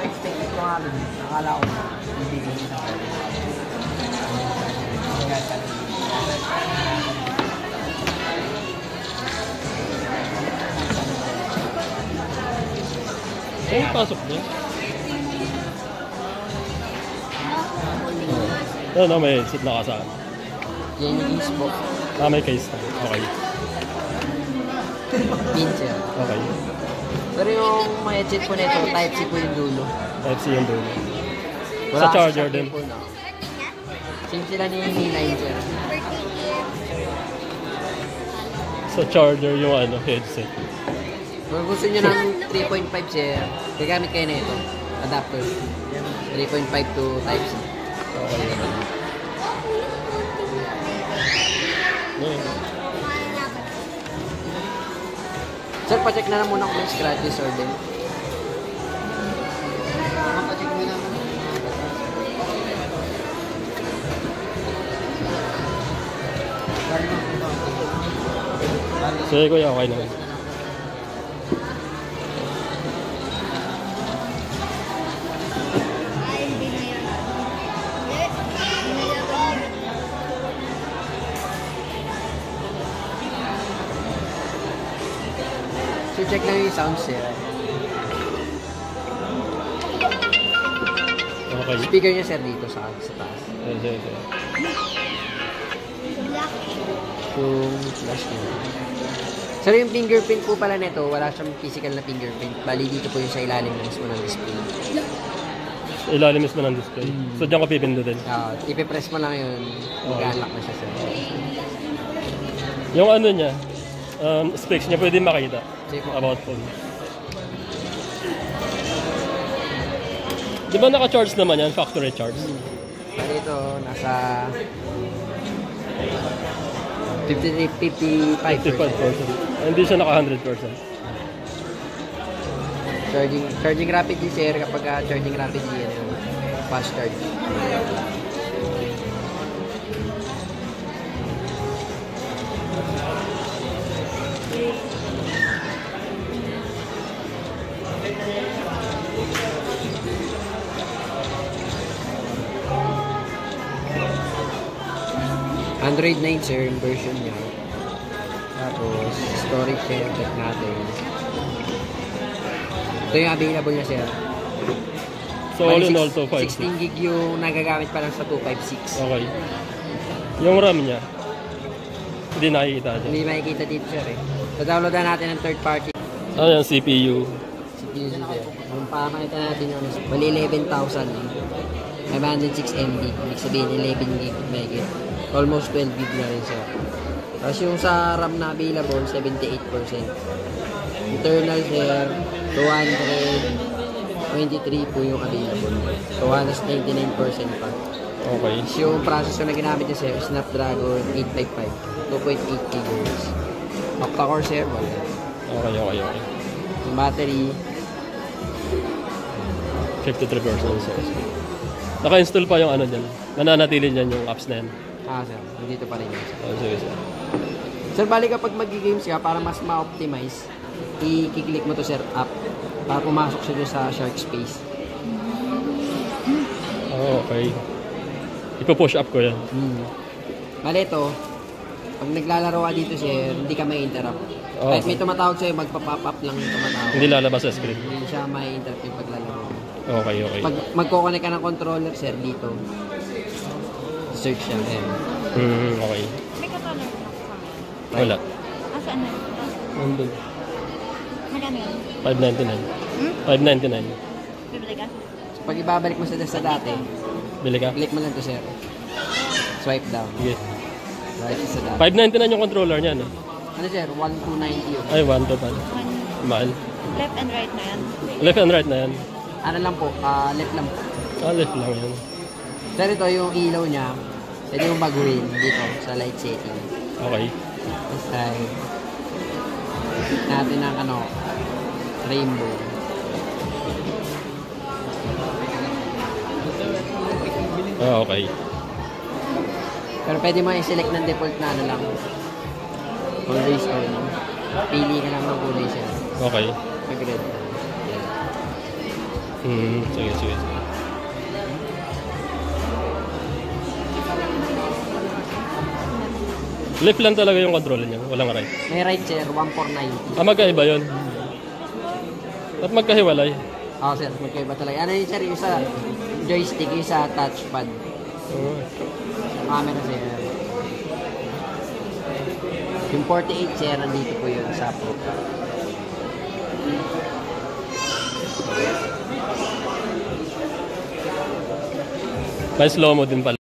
Expected ko nga rin. Nakala ko na ibigay nila. Ay, pasok niya. No, may sit na kasaan. Yan yung case po. May case na. Okay. Pin siya. Okay. Pero yung mga headset po nito, Type-C po yung dulo. Type-C yung dulo. Wala Sa charger din. po na. Same sila ni Mi9 sir. Sa charger yung headset. Kung gusto nyo ng 3.5 sir, gagamit kayo na ito. Adapter. 3.5 to Type-C. Okay. Sir, pacheck na lang muna kung may scratches or din. Pacheck mo naman. Sige kuya, okay naman. So check lang yung sound sir. Okay. Speaker niya sir dito sa taas. Sige. Yung flash niya. Sir, yung fingerprint po pala nito, wala siyang physical na fingerprint. Bali dito po yung sa ilalim mismo ng display. Ilalim mismo ng display. So diyan ko pipindutin. Ipipress mo lang yun. Mag-unlock na siya sir. Yung ano niya, specs niya pwede makita. About phone. Di ba naka-charge naman yan? Factory charge? Bali ito, nasa 55%. Hindi siya naka 100%. Charging rapidly sir kapag charging rapidly yan yung fast charge. Android 9 sir yung version niya. Tapos storage share check natin. Ito yung available niya sir. So all in all 256. 16 gig yung nagagamit pa lang sa 256. Okay. Yung RAM niya, hindi nakikita dyan. Hindi makikita dito sir eh. So download na natin ng third party. Ano yung CPU? CPU sir. Kung pakakita natin yung bali 11,000 506 MB. Ibig sabihin 11 gig megabit. Almost 12 gig na rin sir. Tapos yung sa RAM na available 78%. Internal sir 223 po yung available. So 199% pa. Okay. Tapos yung processor na ginamit niya sir Snapdragon 855 2.8 GHz. Octa-core sir wala. Okay. Yung battery 53%. Naka-install pa yung ano dyan. Nananatili dyan yung apps na yan. Sir. Dito pa rin yun. Sige. Sir, bali kapag mag-games ka, para mas ma-optimize, i-click mo to sir up para pumasok siya doon sa Shark Space. Okay. Ipo-push up ko yan. Bali ito, pag naglalaro ka dito sir, hindi ka may interrupt. Kahit may tumatawag sa'yo, magpa-pop up lang yung tumatawag. Hindi lalabas sa screen. Hindi siya may interrupt yung paglalaro. Okay. Pag magkoconnect ka ng controller sir dito, search siya. Okay. May controller na kasama. Wala. Saan na? Nandun. Magkano yun? 599. Bibili ka? Pag ibabalik mo sa dati, Bili ka? click mo lang to sir. Swipe down. Sige. Right sa dati. 599 yung controller niya, no? Ano sir? 1,290 yun. Ay, 1 to pala. Mahal. Left and right na yan. Left and right na yan. Ano lang po? Left lang po. Left lang yan. Sir, ito yung ilaw niya. Pwede mong baguhin dito sa light setting. Okay. Let's try natin ang rainbow. Okay. Pero pwede mo i-select ng default na ano lang. Always on. Pili ka lang ng kulay siya. Okay. Agreed. Sige, sige, sige. Left lang talaga yung control niya, walang right. May right sir, 1490. Magkaiba yun. At magkahiwalay. Oo sir, magkaiba talaga. Ano yun sir, yung sa joystick, yung sa touchpad. Camera sir. Yung 48 sir, nandito po yun sa Pro. May slow mo din pala.